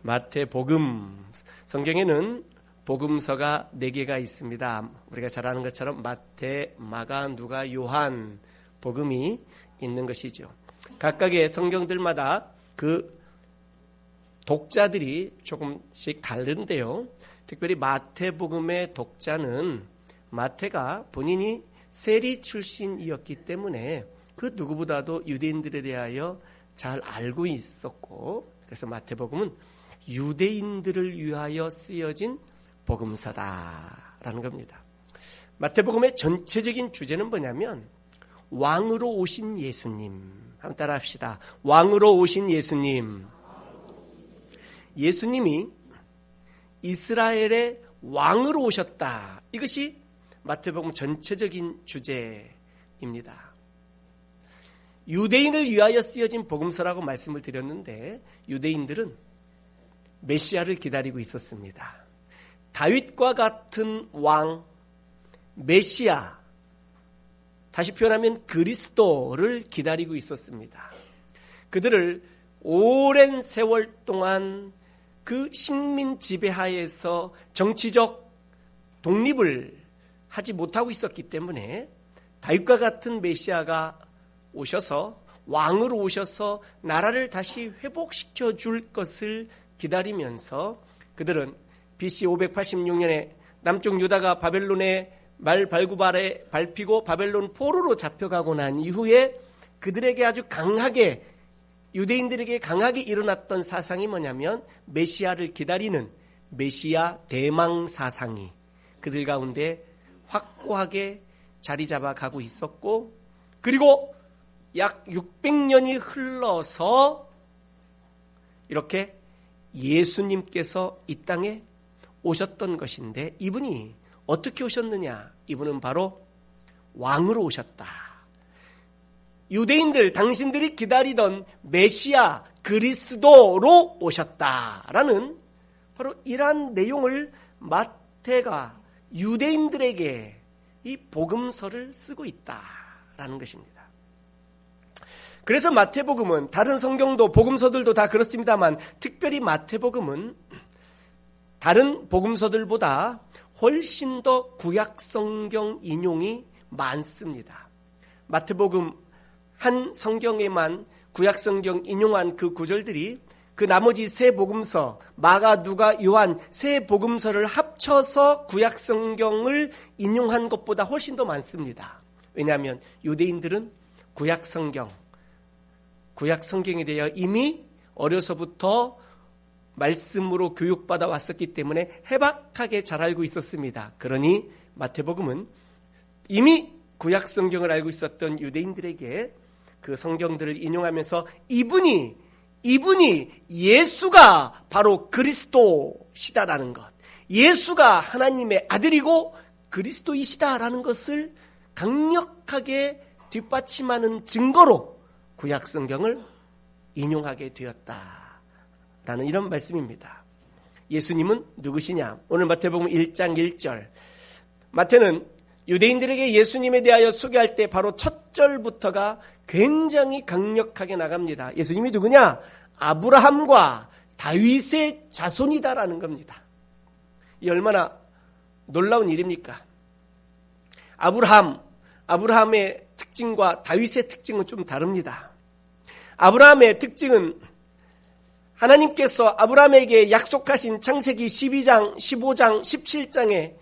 마태복음, 성경에는 복음서가 4개가 있습니다. 우리가 잘 아는 것처럼 마태, 마가, 누가, 요한 복음이 있는 것이죠. 각각의 성경들마다 그 독자들이 조금씩 다른데요. 특별히 마태복음의 독자는 마태가 본인이 세리 출신이었기 때문에 그 누구보다도 유대인들에 대하여 잘 알고 있었고, 그래서 마태복음은 유대인들을 위하여 쓰여진 복음서다라는 겁니다. 마태복음의 전체적인 주제는 뭐냐면 왕으로 오신 예수님. 한번 따라 합시다. 왕으로 오신 예수님. 예수님이 이스라엘의 왕으로 오셨다. 이것이 마태복음 전체적인 주제입니다. 유대인을 위하여 쓰여진 복음서라고 말씀을 드렸는데 유대인들은 메시아를 기다리고 있었습니다. 다윗과 같은 왕, 메시아, 다시 표현하면 그리스도를 기다리고 있었습니다. 그들을 오랜 세월 동안 그 식민 지배하에서 정치적 독립을 하지 못하고 있었기 때문에 다윗과 같은 메시아가 오셔서 왕으로 오셔서 나라를 다시 회복시켜 줄 것을 기다리면서 그들은 BC 586년에 남쪽 유다가 바벨론의 말 발구발에 밟히고 바벨론 포로로 잡혀가고 난 이후에 그들에게 아주 강하게 유대인들에게 강하게 일어났던 사상이 뭐냐면 메시아를 기다리는 메시아 대망 사상이 그들 가운데 확고하게 자리 잡아가고 있었고, 그리고 약 600년이 흘러서 이렇게 예수님께서 이 땅에 오셨던 것인데, 이분이 어떻게 오셨느냐? 이분은 바로 왕으로 오셨다. 유대인들, 당신들이 기다리던 메시아 그리스도로 오셨다라는 바로 이러한 내용을 마태가 유대인들에게 이 복음서를 쓰고 있다라는 것입니다. 그래서 마태복음은 다른 성경도 복음서들도 다 그렇습니다만 특별히 마태복음은 다른 복음서들보다 훨씬 더 구약 성경 인용이 많습니다. 마태복음 한 성경에만 구약 성경 인용한 그 구절들이 그 나머지 세 복음서, 마가, 누가, 요한 세 복음서를 합쳐서 구약 성경을 인용한 것보다 훨씬 더 많습니다. 왜냐하면 유대인들은 구약 성경에 대해 이미 어려서부터 말씀으로 교육받아 왔었기 때문에 해박하게 잘 알고 있었습니다. 그러니 마태복음은 이미 구약 성경을 알고 있었던 유대인들에게 그 성경들을 인용하면서 이분이 예수가 바로 그리스도시다라는 것, 예수가 하나님의 아들이고 그리스도이시다라는 것을 강력하게 뒷받침하는 증거로 구약 성경을 인용하게 되었다라는 이런 말씀입니다. 예수님은 누구시냐? 오늘 마태복음 1장 1절. 마태는 유대인들에게 예수님에 대하여 소개할 때 바로 첫 절부터가 굉장히 강력하게 나갑니다. 예수님이 누구냐? 아브라함과 다윗의 자손이다라는 겁니다. 이 얼마나 놀라운 일입니까? 아브라함의 특징과 다윗의 특징은 좀 다릅니다. 아브라함의 특징은 하나님께서 아브라함에게 약속하신 창세기 12장, 15장, 17장에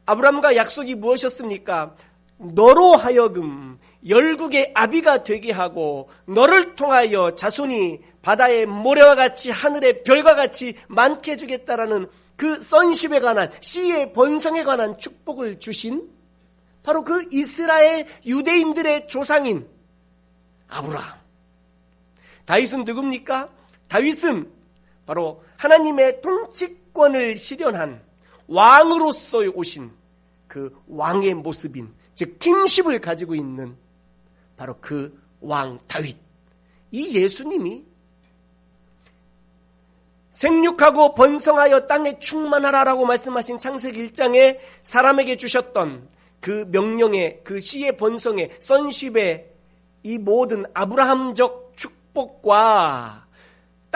아브라함과 약속이 무엇이었습니까? 너로 하여금 열국의 아비가 되게 하고 너를 통하여 자손이 바다의 모래와 같이 하늘의 별과 같이 많게 해주겠다라는 그 sonship에 관한, 씨의 번성에 관한 축복을 주신 바로 그 이스라엘 유대인들의 조상인 아브라함. 다윗은 누굽니까? 다윗은 바로 하나님의 통치권을 실현한 왕으로서 오신 그 왕의 모습인, 즉 킹십을 가지고 있는 바로 그 왕 다윗. 이 예수님이 생육하고 번성하여 땅에 충만하라라고 말씀하신 창세기 1장에 사람에게 주셨던 그 명령의, 그 씨의 번성의, sonship의 이 모든 아브라함적 축복과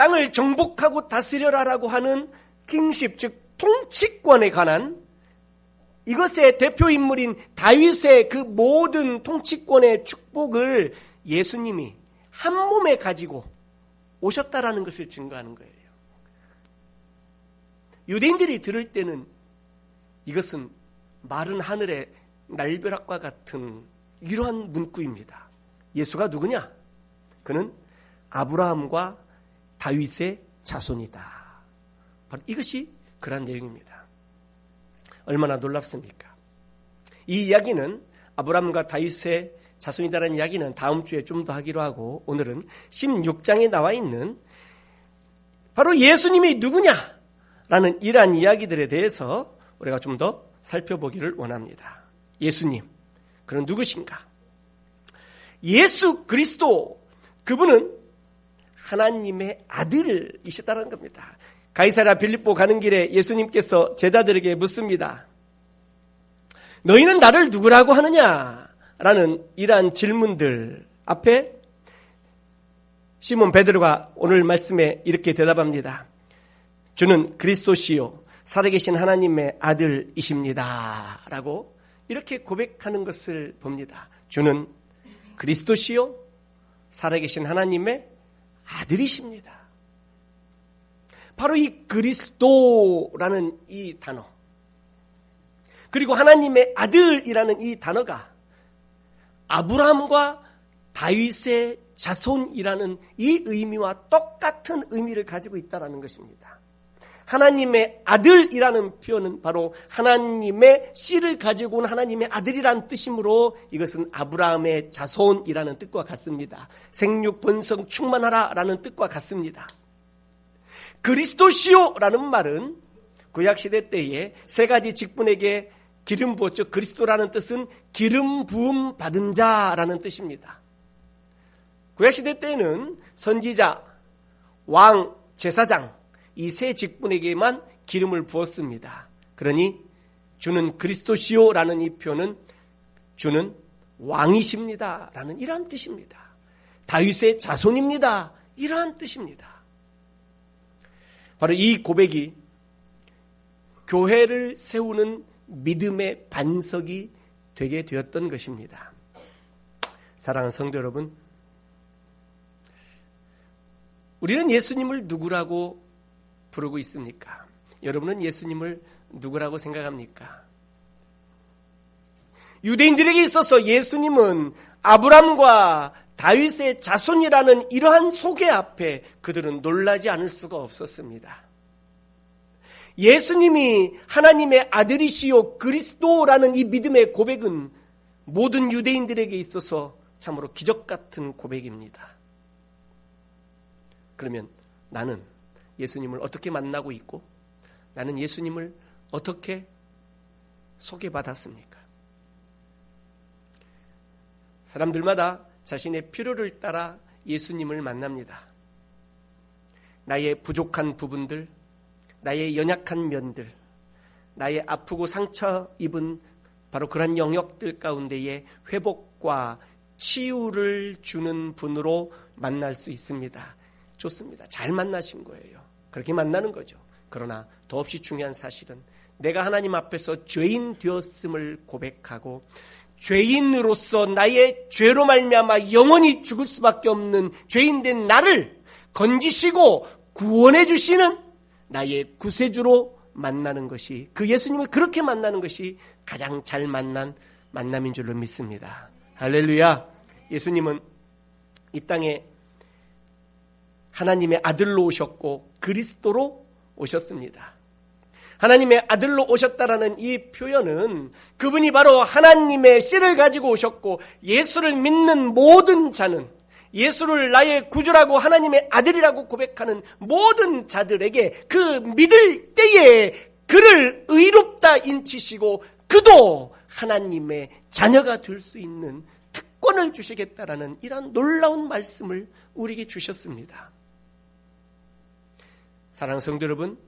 땅을 정복하고 다스려라라고 하는 킹십, 즉 통치권에 관한 이것의 대표인물인 다윗의 그 모든 통치권의 축복을 예수님이 한 몸에 가지고 오셨다라는 것을 증거하는 거예요. 유대인들이 들을 때는 이것은 마른 하늘의 날벼락과 같은 이러한 문구입니다. 예수가 누구냐? 그는 아브라함과 다윗의 자손이다. 바로 이것이 그런 내용입니다. 얼마나 놀랍습니까? 이 이야기는 아브라함과 다윗의 자손이다라는 이야기는 다음 주에 좀 더 하기로 하고 오늘은 16장에 나와 있는 바로 예수님이 누구냐라는 이러한 이야기들에 대해서 우리가 좀 더 살펴보기를 원합니다. 예수님, 그는 누구신가? 예수 그리스도, 그분은 하나님의 아들이시다는 겁니다. 가이사랴 빌립보 가는 길에 예수님께서 제자들에게 묻습니다. 너희는 나를 누구라고 하느냐? 라는 이러한 질문들 앞에 시몬 베드로가 오늘 말씀에 이렇게 대답합니다. 주는 그리스도시요 살아계신 하나님의 아들이십니다. 라고 이렇게 고백하는 것을 봅니다. 주는 그리스도시요 살아계신 하나님의 아들이십니다. 바로 이 그리스도라는 이 단어, 그리고 하나님의 아들이라는 이 단어가 아브라함과 다윗의 자손이라는 이 의미와 똑같은 의미를 가지고 있다는 것입니다. 하나님의 아들이라는 표현은 바로 하나님의 씨를 가지고 온 하나님의 아들이라는 뜻이므로 이것은 아브라함의 자손이라는 뜻과 같습니다. 생육 번성 충만하라라는 뜻과 같습니다. 그리스도시요라는 말은 구약시대 때에 세 가지 직분에게 기름 부었죠. 그리스도라는 뜻은 기름 부음 받은 자라는 뜻입니다. 구약시대 때는 선지자, 왕, 제사장 이 세 직분에게만 기름을 부었습니다. 그러니 주는 그리스도시요라는 이 표현은 주는 왕이십니다 라는 이러한 뜻입니다. 다윗의 자손입니다 이러한 뜻입니다. 바로 이 고백이 교회를 세우는 믿음의 반석이 되게 되었던 것입니다. 사랑하는 성도 여러분, 우리는 예수님을 누구라고 부르고 있습니까? 여러분은 예수님을 누구라고 생각합니까? 유대인들에게 있어서 예수님은 아브람과 다윗의 자손이라는 이러한 소개 앞에 그들은 놀라지 않을 수가 없었습니다. 예수님이 하나님의 아들이시요 그리스도라는 이 믿음의 고백은 모든 유대인들에게 있어서 참으로 기적 같은 고백입니다. 그러면 나는 예수님을 어떻게 만나고 있고 나는 예수님을 어떻게 소개받았습니까? 사람들마다 자신의 필요를 따라 예수님을 만납니다. 나의 부족한 부분들, 나의 연약한 면들, 나의 아프고 상처 입은 바로 그런 영역들 가운데에 회복과 치유를 주는 분으로 만날 수 있습니다. 좋습니다. 잘 만나신 거예요. 그렇게 만나는 거죠. 그러나 더없이 중요한 사실은 내가 하나님 앞에서 죄인 되었음을 고백하고 죄인으로서 나의 죄로 말미암아 영원히 죽을 수밖에 없는 죄인된 나를 건지시고 구원해 주시는 나의 구세주로 만나는 것이, 그 예수님을 그렇게 만나는 것이 가장 잘 만난 만남인 줄로 믿습니다. 할렐루야. 예수님은 이 땅에 하나님의 아들로 오셨고 그리스도로 오셨습니다. 하나님의 아들로 오셨다라는 이 표현은 그분이 바로 하나님의 씨를 가지고 오셨고 예수를 믿는 모든 자는, 예수를 나의 구주라고 하나님의 아들이라고 고백하는 모든 자들에게 그 믿을 때에 그를 의롭다 인치시고 그도 하나님의 자녀가 될 수 있는 특권을 주시겠다라는 이런 놀라운 말씀을 우리에게 주셨습니다. 사랑하는 성도 여러분,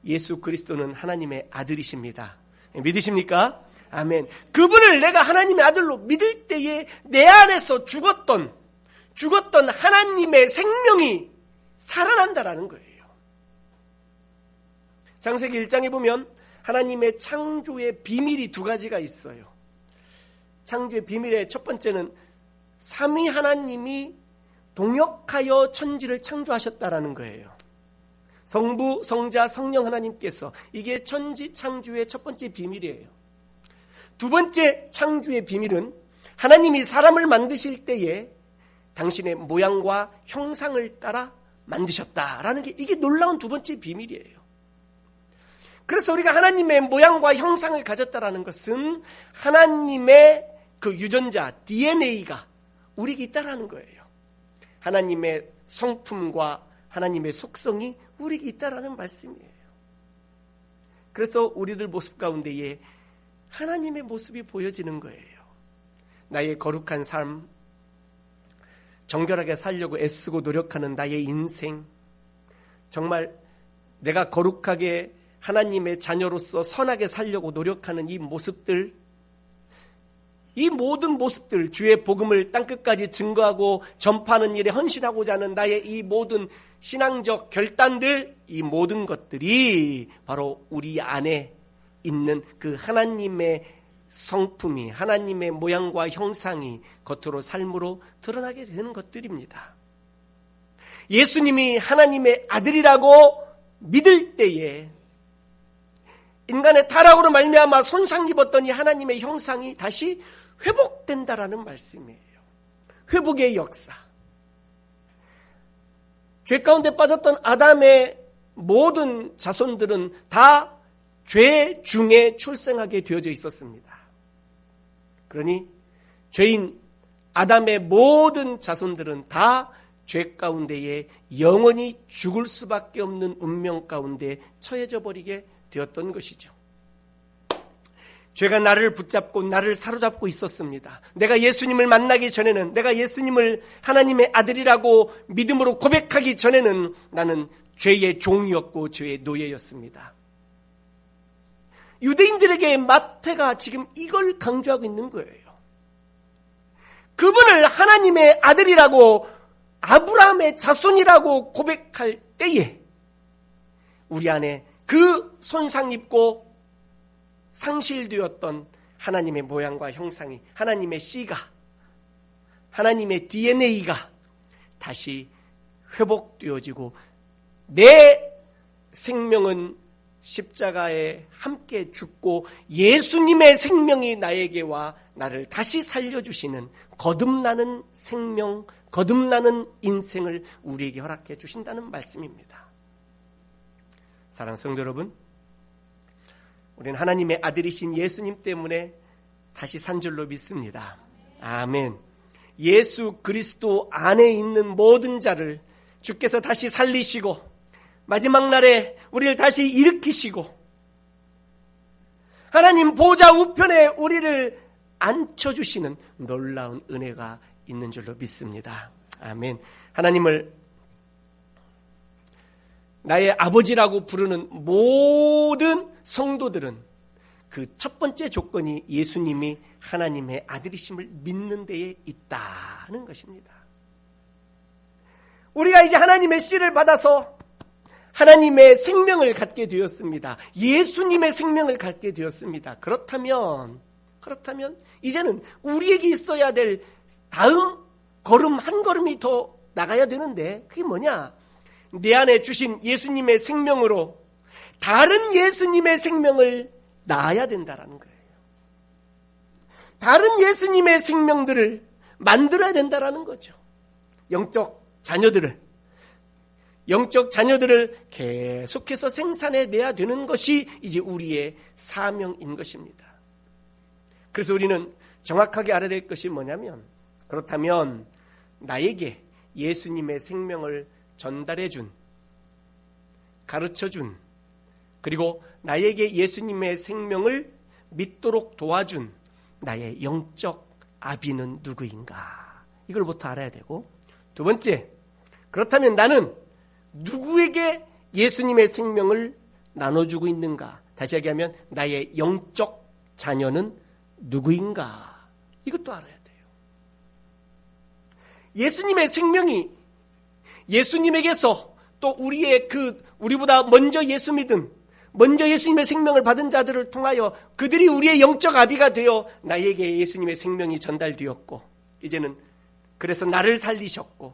예수 그리스도는 하나님의 아들이십니다. 믿으십니까? 아멘. 그분을 내가 하나님의 아들로 믿을 때에 내 안에서 죽었던 하나님의 생명이 살아난다라는 거예요. 창세기 1장에 보면 하나님의 창조의 비밀이 두 가지가 있어요. 창조의 비밀의 첫 번째는 삼위 하나님이 동역하여 천지를 창조하셨다라는 거예요. 성부, 성자, 성령 하나님께서, 이게 천지 창조의 첫 번째 비밀이에요. 두 번째 창조의 비밀은 하나님이 사람을 만드실 때에 당신의 모양과 형상을 따라 만드셨다라는 게, 이게 놀라운 두 번째 비밀이에요. 그래서 우리가 하나님의 모양과 형상을 가졌다라는 것은 하나님의 그 유전자 DNA가 우리에게 있다라는 거예요. 하나님의 성품과 하나님의 속성이 우리에게 있다라는 말씀이에요. 그래서 우리들 모습 가운데에 하나님의 모습이 보여지는 거예요. 나의 거룩한 삶, 정결하게 살려고 애쓰고 노력하는 나의 인생, 정말 내가 거룩하게 하나님의 자녀로서 선하게 살려고 노력하는 이 모습들, 이 모든 모습들, 주의 복음을 땅끝까지 증거하고 전파하는 일에 헌신하고자 하는 나의 이 모든 신앙적 결단들, 이 모든 것들이 바로 우리 안에 있는 그 하나님의 성품이, 하나님의 모양과 형상이 겉으로 삶으로 드러나게 되는 것들입니다. 예수님이 하나님의 아들이라고 믿을 때에 인간의 타락으로 말미암아 손상 입었던 이 하나님의 형상이 다시 회복된다라는 말씀이에요. 회복의 역사. 죄 가운데 빠졌던 아담의 모든 자손들은 다 죄 중에 출생하게 되어져 있었습니다. 그러니 죄인 아담의 모든 자손들은 다 죄 가운데에 영원히 죽을 수밖에 없는 운명 가운데 처해져 버리게 되었던 것이죠. 죄가 나를 붙잡고 나를 사로잡고 있었습니다. 내가 예수님을 만나기 전에는, 내가 예수님을 하나님의 아들이라고 믿음으로 고백하기 전에는 나는 죄의 종이었고 죄의 노예였습니다. 유대인들에게 마태가 지금 이걸 강조하고 있는 거예요. 그분을 하나님의 아들이라고, 아브라함의 자손이라고 고백할 때에 우리 안에 그 손상 입고 상실되었던 하나님의 모양과 형상이, 하나님의 씨가, 하나님의 DNA가 다시 회복되어지고 내 생명은 십자가에 함께 죽고 예수님의 생명이 나에게와 나를 다시 살려주시는 거듭나는 생명, 거듭나는 인생을 우리에게 허락해 주신다는 말씀입니다. 사랑하는 성도 여러분, 우리는 하나님의 아들이신 예수님 때문에 다시 산 줄로 믿습니다. 아멘. 예수 그리스도 안에 있는 모든 자를 주께서 다시 살리시고 마지막 날에 우리를 다시 일으키시고 하나님 보좌 우편에 우리를 앉혀주시는 놀라운 은혜가 있는 줄로 믿습니다. 아멘. 하나님을 나의 아버지라고 부르는 모든 성도들은 그 첫 번째 조건이 예수님이 하나님의 아들이심을 믿는 데에 있다는 것입니다. 우리가 이제 하나님의 씨를 받아서 하나님의 생명을 갖게 되었습니다. 예수님의 생명을 갖게 되었습니다. 그렇다면 이제는 우리에게 있어야 될 다음 걸음 한 걸음이 더 나가야 되는데, 그게 뭐냐? 내 안에 주신 예수님의 생명으로 다른 예수님의 생명을 낳아야 된다는 거예요. 다른 예수님의 생명들을 만들어야 된다는 거죠. 영적 자녀들을 계속해서 생산해내야 되는 것이 이제 우리의 사명인 것입니다. 그래서 우리는 정확하게 알아야 될 것이 뭐냐면, 그렇다면 나에게 예수님의 생명을 전달해준, 가르쳐준, 그리고 나에게 예수님의 생명을 믿도록 도와준 나의 영적 아비는 누구인가? 이걸부터 알아야 되고, 두 번째, 그렇다면 나는 누구에게 예수님의 생명을 나눠주고 있는가? 다시 얘기하면 나의 영적 자녀는 누구인가? 이것도 알아야 돼요. 예수님의 생명이 예수님에게서 또 우리보다 먼저 예수 믿은, 먼저 예수님의 생명을 받은 자들을 통하여 그들이 우리의 영적 아비가 되어 나에게 예수님의 생명이 전달되었고, 이제는 그래서 나를 살리셨고,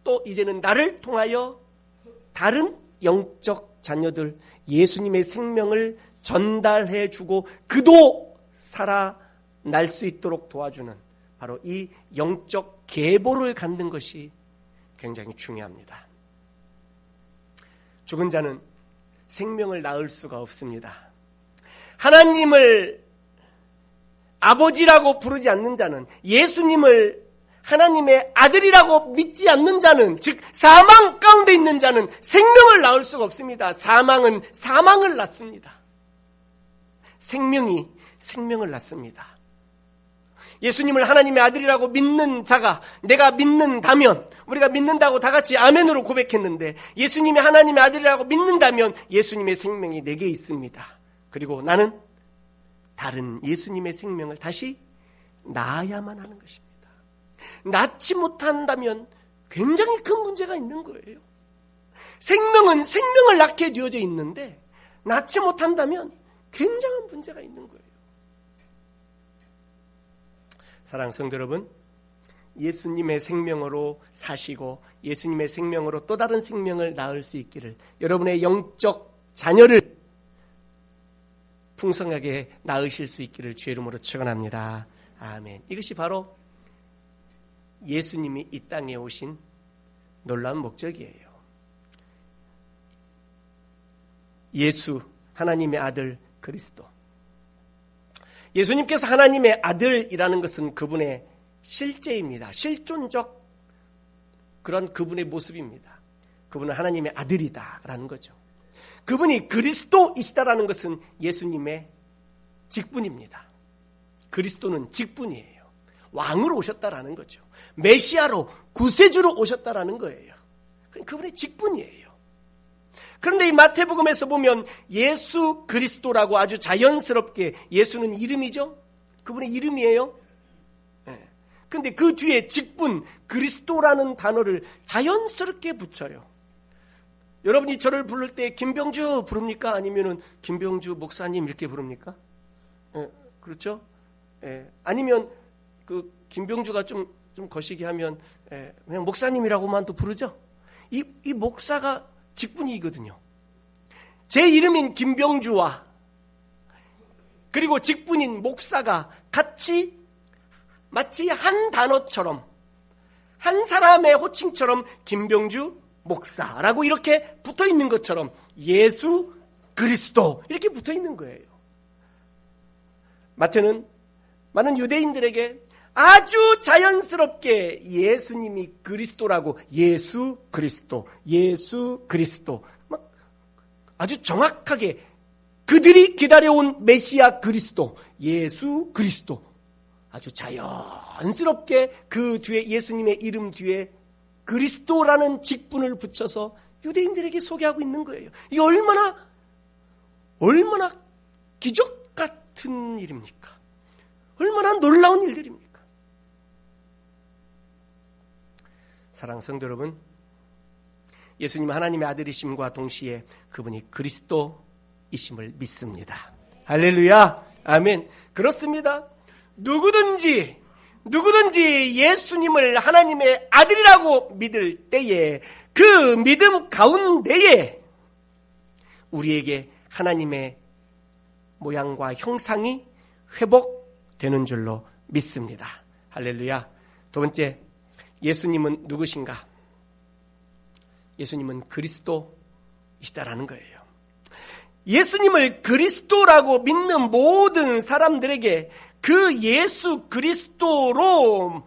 또 이제는 나를 통하여 다른 영적 자녀들 예수님의 생명을 전달해 주고 그도 살아날 수 있도록 도와주는 바로 이 영적 계보를 갖는 것이 굉장히 중요합니다. 죽은 자는 생명을 낳을 수가 없습니다. 하나님을 아버지라고 부르지 않는 자는, 예수님을 하나님의 아들이라고 믿지 않는 자는, 즉 사망 가운데 있는 자는 생명을 낳을 수가 없습니다. 사망은 사망을 낳습니다. 생명이 생명을 낳습니다. 예수님을 하나님의 아들이라고 믿는 자가, 내가 믿는다면, 우리가 믿는다고 다 같이 아멘으로 고백했는데, 예수님이 하나님의 아들이라고 믿는다면 예수님의 생명이 내게 있습니다. 그리고 나는 다른 예수님의 생명을 다시 낳아야만 하는 것입니다. 낳지 못한다면 굉장히 큰 문제가 있는 거예요. 생명은 생명을 낳게 되어져 있는데 낳지 못한다면 굉장한 문제가 있는 거예요. 사랑하는 성도 여러분, 예수님의 생명으로 사시고 예수님의 생명으로 또 다른 생명을 낳을 수 있기를, 여러분의 영적 자녀를 풍성하게 낳으실 수 있기를 주의 이름으로 축원합니다. 아멘. 이것이 바로 예수님이 이 땅에 오신 놀라운 목적이에요. 예수, 하나님의 아들 그리스도. 예수님께서 하나님의 아들이라는 것은 그분의 실제입니다. 실존적 그런 그분의 모습입니다. 그분은 하나님의 아들이다라는 거죠. 그분이 그리스도이시다라는 것은 예수님의 직분입니다. 그리스도는 직분이에요. 왕으로 오셨다라는 거죠. 메시아로, 구세주로 오셨다라는 거예요. 그분의 직분이에요. 그런데 이 마태복음에서 보면 예수 그리스도라고 아주 자연스럽게, 예수는 이름이죠. 그분의 이름이에요. 그런데 그 뒤에 직분, 그리스도라는 단어를 자연스럽게 붙여요. 여러분이 저를 부를 때 김병주 부릅니까? 아니면은 김병주 목사님 이렇게 부릅니까? 그렇죠? 아니면 그 김병주가 좀 거시기 하면 그냥 목사님이라고만 또 부르죠? 이 목사가 직분이거든요. 제 이름인 김병주와 그리고 직분인 목사가 같이 마치 한 단어처럼, 한 사람의 호칭처럼 김병주 목사라고 이렇게 붙어 있는 것처럼 예수 그리스도 이렇게 붙어 있는 거예요. 마태는 많은 유대인들에게 아주 자연스럽게 예수님이 그리스도라고, 예수 그리스도, 예수 그리스도, 아주 정확하게 그들이 기다려온 메시아 그리스도, 예수 그리스도, 아주 자연스럽게 그 뒤에 예수님의 이름 뒤에 그리스도라는 직분을 붙여서 유대인들에게 소개하고 있는 거예요. 이게 얼마나 기적 같은 일입니까? 얼마나 놀라운 일들입니까? 사랑하는 성도 여러분, 예수님 하나님의 아들이심과 동시에 그분이 그리스도이심을 믿습니다. 할렐루야, 아멘. 그렇습니다. 누구든지 예수님을 하나님의 아들이라고 믿을 때에 그 믿음 가운데에 우리에게 하나님의 모양과 형상이 회복되는 줄로 믿습니다. 할렐루야. 두 번째, 예수님은 누구신가? 예수님은 그리스도이시다라는 거예요. 예수님을 그리스도라고 믿는 모든 사람들에게 그 예수 그리스도로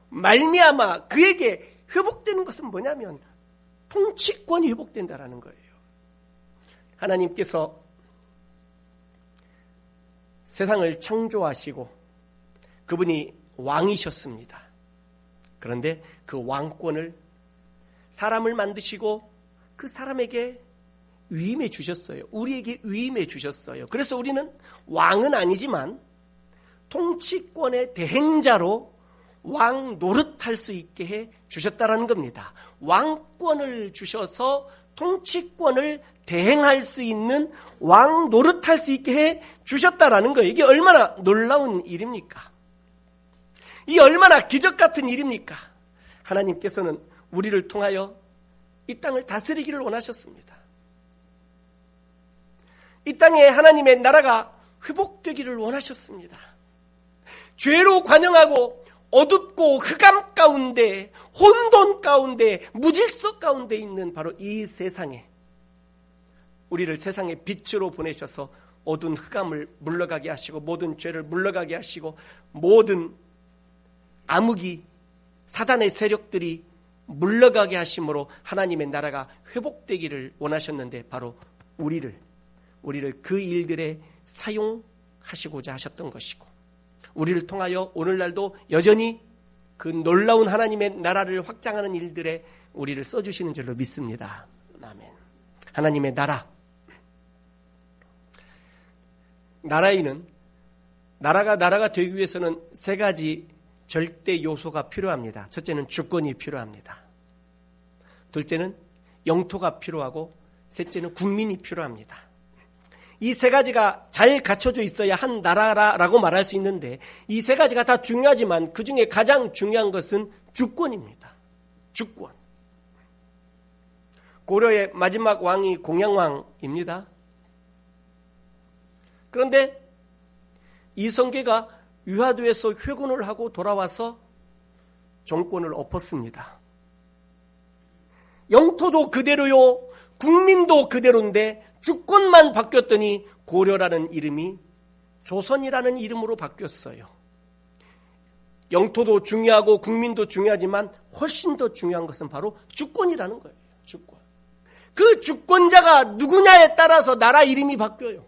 말미암아 그에게 회복되는 것은 뭐냐면 통치권이 회복된다라는 거예요. 하나님께서 세상을 창조하시고 그분이 왕이셨습니다. 그런데 그 왕권을 사람을 만드시고 그 사람에게 위임해 주셨어요. 우리에게 위임해 주셨어요. 그래서 우리는 왕은 아니지만 통치권의 대행자로 왕 노릇할 수 있게 해 주셨다라는 겁니다. 왕권을 주셔서 통치권을 대행할 수 있는 왕 노릇할 수 있게 해 주셨다라는 거예요. 이게 얼마나 놀라운 일입니까? 이 얼마나 기적 같은 일입니까? 하나님께서는 우리를 통하여 이 땅을 다스리기를 원하셨습니다. 이 땅에 하나님의 나라가 회복되기를 원하셨습니다. 죄로 관영하고 어둡고 흑암 가운데, 혼돈 가운데, 무질서 가운데 있는 바로 이 세상에 우리를 세상의 빛으로 보내셔서 어두운 흑암을 물러가게 하시고 모든 죄를 물러가게 하시고 모든 암흑이 사단의 세력들이 물러가게 하심으로 하나님의 나라가 회복되기를 원하셨는데 바로 우리를 그 일들에 사용하시고자 하셨던 것이고 우리를 통하여 오늘날도 여전히 그 놀라운 하나님의 나라를 확장하는 일들에 우리를 써주시는 줄로 믿습니다. 아멘. 하나님의 나라에는 나라가 되기 위해서는 세 가지 절대 요소가 필요합니다. 첫째는 주권이 필요합니다. 둘째는 영토가 필요하고 셋째는 국민이 필요합니다. 이 세 가지가 잘 갖춰져 있어야 한 나라라고 말할 수 있는데 이 세 가지가 다 중요하지만 그중에 가장 중요한 것은 주권입니다. 주권. 고려의 마지막 왕이 공양왕입니다. 그런데 이성계가 유화도에서 회군을 하고 돌아와서 정권을 엎었습니다. 영토도 그대로요, 국민도 그대로인데 주권만 바뀌었더니 고려라는 이름이 조선이라는 이름으로 바뀌었어요. 영토도 중요하고 국민도 중요하지만 훨씬 더 중요한 것은 바로 주권이라는 거예요. 주권. 그 주권자가 누구냐에 따라서 나라 이름이 바뀌어요.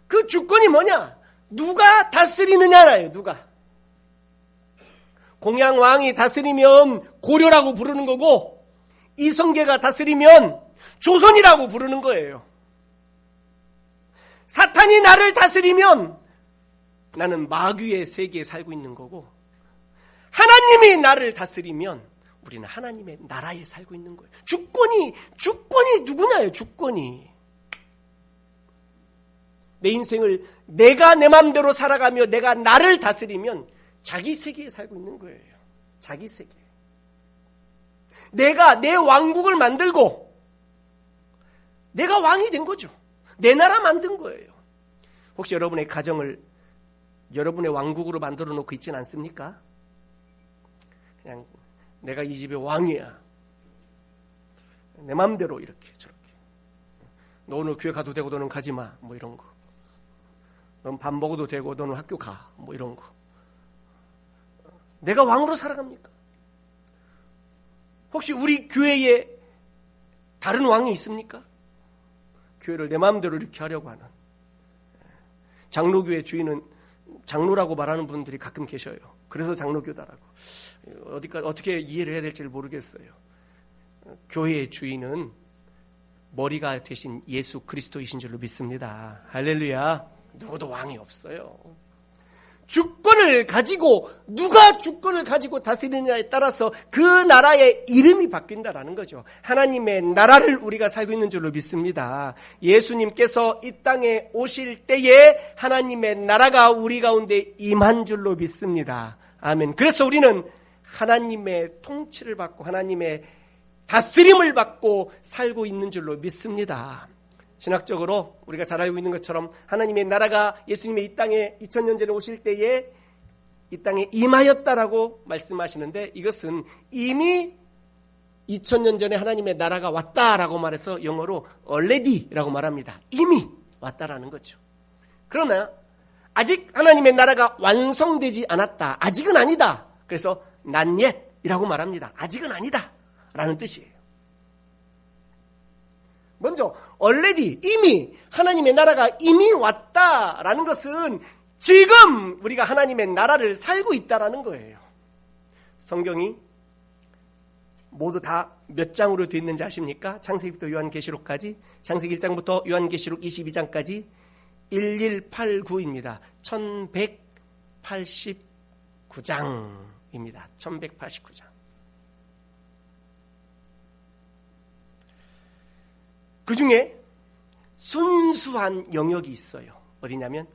그 주권이 뭐냐? 누가 다스리느냐예요. 누가. 공양왕이 다스리면 고려라고 부르는 거고 이성계가 다스리면 조선이라고 부르는 거예요. 사탄이 나를 다스리면 나는 마귀의 세계에 살고 있는 거고 하나님이 나를 다스리면 우리는 하나님의 나라에 살고 있는 거예요. 주권이 누구냐예요. 주권이. 내 인생을 내가 내 마음대로 살아가며 내가 나를 다스리면 자기 세계에 살고 있는 거예요. 자기 세계. 내가 내 왕국을 만들고 내가 왕이 된 거죠. 내 나라 만든 거예요. 혹시 여러분의 가정을 여러분의 왕국으로 만들어 놓고 있지는 않습니까? 그냥 내가 이 집의 왕이야. 내 마음대로 이렇게 저렇게. 너 오늘 교회 가도 되고 너는 가지 마. 뭐 이런 거. 넌 밥 먹어도 되고 너는 학교 가. 뭐 이런 거. 내가 왕으로 살아갑니까? 혹시 우리 교회에 다른 왕이 있습니까? 교회를 내 마음대로 이렇게 하려고 하는. 장로교회 주인은 장로라고 말하는 분들이 가끔 계셔요. 그래서 장로교다라고. 어떻게 이해를 해야 될지 모르겠어요. 교회의 주인은 머리가 되신 예수 그리스도이신 줄로 믿습니다. 할렐루야. 누구도 왕이 없어요. 주권을 가지고 누가 주권을 가지고 다스리느냐에 따라서 그 나라의 이름이 바뀐다라는 거죠. 하나님의 나라를 우리가 살고 있는 줄로 믿습니다. 예수님께서 이 땅에 오실 때에 하나님의 나라가 우리 가운데 임한 줄로 믿습니다. 아멘. 그래서 우리는 하나님의 통치를 받고 하나님의 다스림을 받고 살고 있는 줄로 믿습니다. 신학적으로 우리가 잘 알고 있는 것처럼 하나님의 나라가 예수님의 이 땅에 2000년 전에 오실 때에 이 땅에 임하였다라고 말씀하시는데 이것은 이미 2000년 전에 하나님의 나라가 왔다라고 말해서 영어로 already라고 말합니다. 이미 왔다라는 거죠. 그러나 아직 하나님의 나라가 완성되지 않았다. 아직은 아니다. 그래서 not yet이라고 말합니다. 아직은 아니다 라는 뜻이에요. 먼저 already 이미 하나님의 나라가 이미 왔다라는 것은 지금 우리가 하나님의 나라를 살고 있다라는 거예요. 성경이 모두 다 몇 장으로 되어 있는지 아십니까? 창세기부터 요한계시록까지, 창세기 1장부터 요한계시록 22장까지 1189입니다. 1189장입니다. 1189장. 그 중에 순수한 영역이 있어요. 어디냐면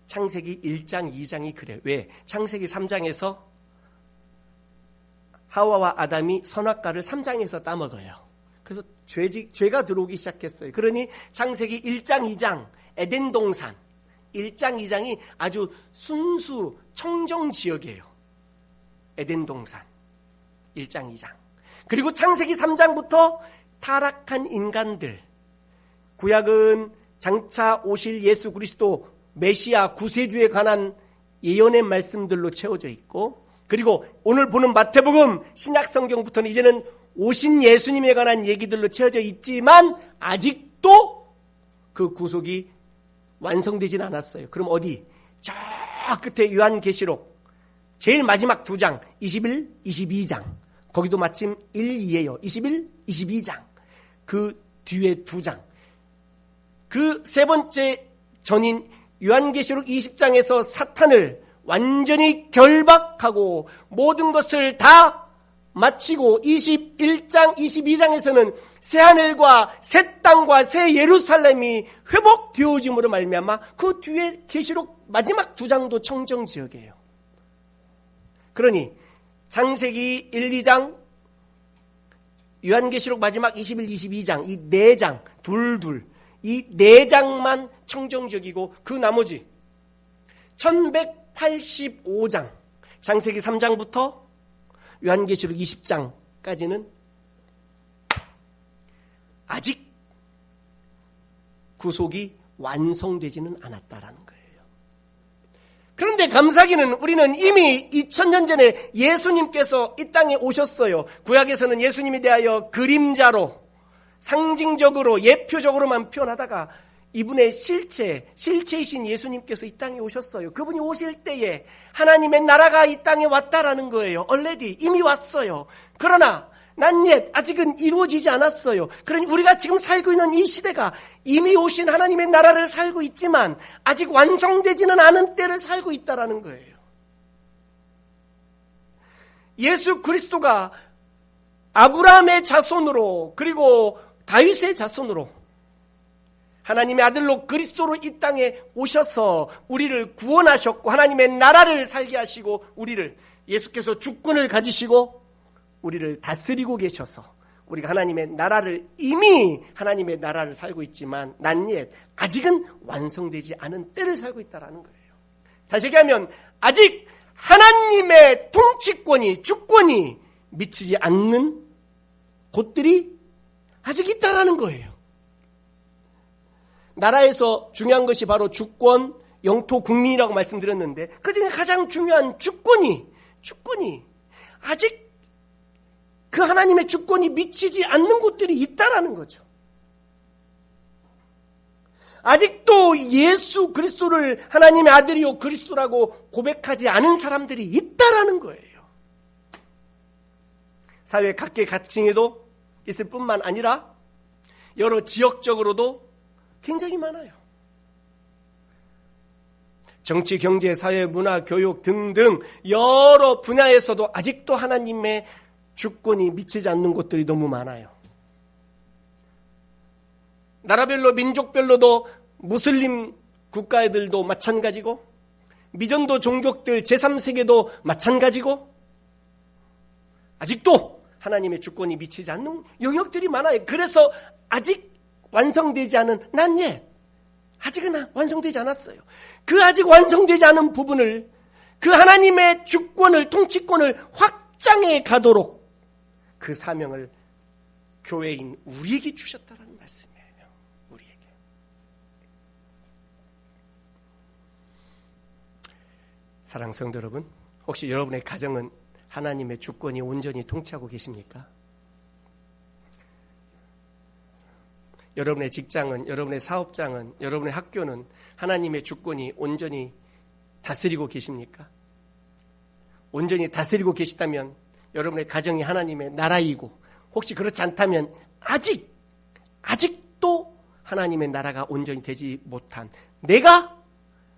창세기 1장, 2장이 그래요. 왜? 창세기 3장에서 하와와 아담이 선악과를 3장에서 따먹어요. 그래서 죄가 들어오기 시작했어요. 그러니 창세기 1장, 2장, 에덴 동산 1장, 2장이 아주 순수 청정 지역이에요. 에덴 동산 1장, 2장. 그리고 창세기 3장부터 타락한 인간들, 구약은 장차 오실 예수 그리스도 메시아 구세주에 관한 예언의 말씀들로 채워져 있고, 그리고 오늘 보는 마태복음 신약 성경부터는 이제는 오신 예수님에 관한 얘기들로 채워져 있지만 아직도 그 구속이 완성되진 않았어요. 그럼 어디? 저 끝에 요한계시록 제일 마지막 2장 21, 22장 거기도 마침 1, 2예요. 21, 22장 그 뒤에 2장 그 세 번째 전인 요한계시록 20장에서 사탄을 완전히 결박하고 모든 것을 다 마치고 21장, 22장에서는 새하늘과 새 땅과 새 예루살렘이 회복되어짐으로 말미암아 그 뒤에 계시록 마지막 2장도 청정지역이에요. 그러니 창세기 1, 2장, 요한계시록 마지막 21, 22장 이 4장 둘 이 4장만 청정적이고 그 나머지 1185장 창세기 3장부터 요한계시록 20장까지는 아직 구속이 완성되지는 않았다라는 거예요. 그런데 감사하기는 우리는 이미 2000년 전에 예수님께서 이 땅에 오셨어요. 구약에서는 예수님에 대하여 그림자로 상징적으로 예표적으로만 표현하다가 이분의 실체이신 예수님께서 이 땅에 오셨어요. 그분이 오실 때에 하나님의 나라가 이 땅에 왔다라는 거예요. already 이미 왔어요. 그러나 난 옛 아직은 이루어지지 않았어요. 그러니 우리가 지금 살고 있는 이 시대가 이미 오신 하나님의 나라를 살고 있지만 아직 완성되지는 않은 때를 살고 있다라는 거예요. 예수 그리스도가 아브라함의 자손으로 그리고 다윗의 자손으로 하나님의 아들로 그리스도로 이 땅에 오셔서 우리를 구원하셨고 하나님의 나라를 살게 하시고 우리를 예수께서 주권을 가지시고 우리를 다스리고 계셔서 우리가 하나님의 나라를 이미 하나님의 나라를 살고 있지만 난 옛 아직은 완성되지 않은 때를 살고 있다는 거예요. 다시 얘기하면 아직 하나님의 통치권이 주권이 미치지 않는 곳들이 아직 있다라는 거예요. 나라에서 중요한 것이 바로 주권, 영토, 국민이라고 말씀드렸는데 그중에 가장 중요한 주권이 아직 그 하나님의 주권이 미치지 않는 곳들이 있다라는 거죠. 아직도 예수 그리스도를 하나님의 아들이요 그리스도라고 고백하지 않은 사람들이 있다라는 거예요. 사회 각계각층에도 있을 뿐만 아니라 여러 지역적으로도 굉장히 많아요. 정치, 경제, 사회, 문화, 교육 등등 여러 분야에서도 아직도 하나님의 주권이 미치지 않는 곳들이 너무 많아요. 나라별로 민족별로도 무슬림 국가들도 마찬가지고 미전도 종족들 제3세계도 마찬가지고 아직도 하나님의 주권이 미치지 않는 영역들이 많아요. 그래서 아직 완성되지 않은 난 옛 아직은 완성되지 않았어요. 그 아직 완성되지 않은 부분을 그 하나님의 주권을 통치권을 확장해 가도록 그 사명을 교회인 우리에게 주셨다는 말씀이에요. 우리에게. 사랑하는 성도 여러분, 혹시 여러분의 가정은 하나님의 주권이 온전히 통치하고 계십니까? 여러분의 직장은, 여러분의 사업장은, 여러분의 학교는 하나님의 주권이 온전히 다스리고 계십니까? 온전히 다스리고 계시다면 여러분의 가정이 하나님의 나라이고 혹시 그렇지 않다면 아직도 하나님의 나라가 온전히 되지 못한 내가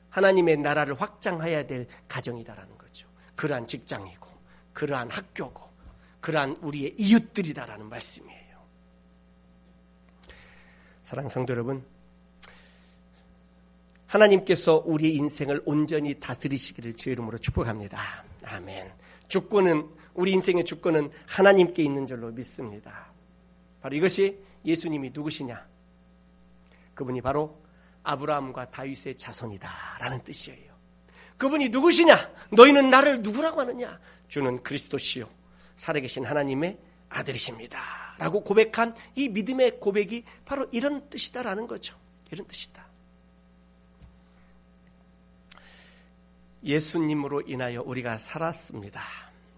하나님의 나라를 확장해야 될 가정이다라는 거죠. 그러한 직장이고 그러한 학교고 그러한 우리의 이웃들이다라는 말씀이에요. 사랑하는 성도 여러분, 하나님께서 우리의 인생을 온전히 다스리시기를 주의 이름으로 축복합니다. 아멘. 주권은, 우리 인생의 주권은 하나님께 있는 줄로 믿습니다. 바로 이것이 예수님이 누구시냐? 그분이 바로 아브라함과 다윗의 자손이다라는 뜻이에요. 그분이 누구시냐? 너희는 나를 누구라고 하느냐? 주는 그리스도시요 살아계신 하나님의 아들이십니다 라고 고백한 이 믿음의 고백이 바로 이런 뜻이다라는 거죠. 이런 뜻이다. 예수님으로 인하여 우리가 살았습니다.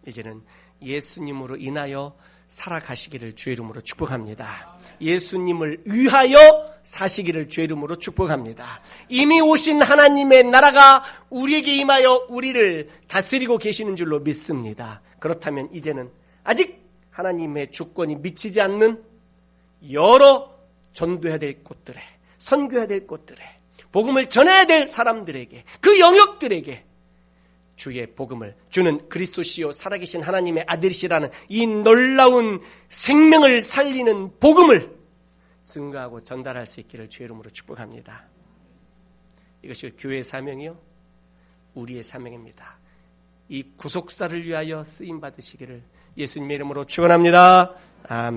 이제는 예수님으로 인하여 살아가시기를 주의 이름으로 축복합니다. 예수님을 위하여 사시기를 주의 이름으로 축복합니다. 이미 오신 하나님의 나라가 우리에게 임하여 우리를 다스리고 계시는 줄로 믿습니다. 그렇다면 이제는 아직 하나님의 주권이 미치지 않는 여러 전도해야 될 곳들에, 선교해야 될 곳들에, 복음을 전해야 될 사람들에게, 그 영역들에게 주의 복음을, 주는 그리스도시요 살아계신 하나님의 아들이시라는 이 놀라운 생명을 살리는 복음을 증거하고 전달할 수 있기를 주의 이름으로 축복합니다. 이것이 교회의 사명이요 우리의 사명입니다. 이 구속사를 위하여 쓰임 받으시기를 예수님의 이름으로 축원합니다. 아멘.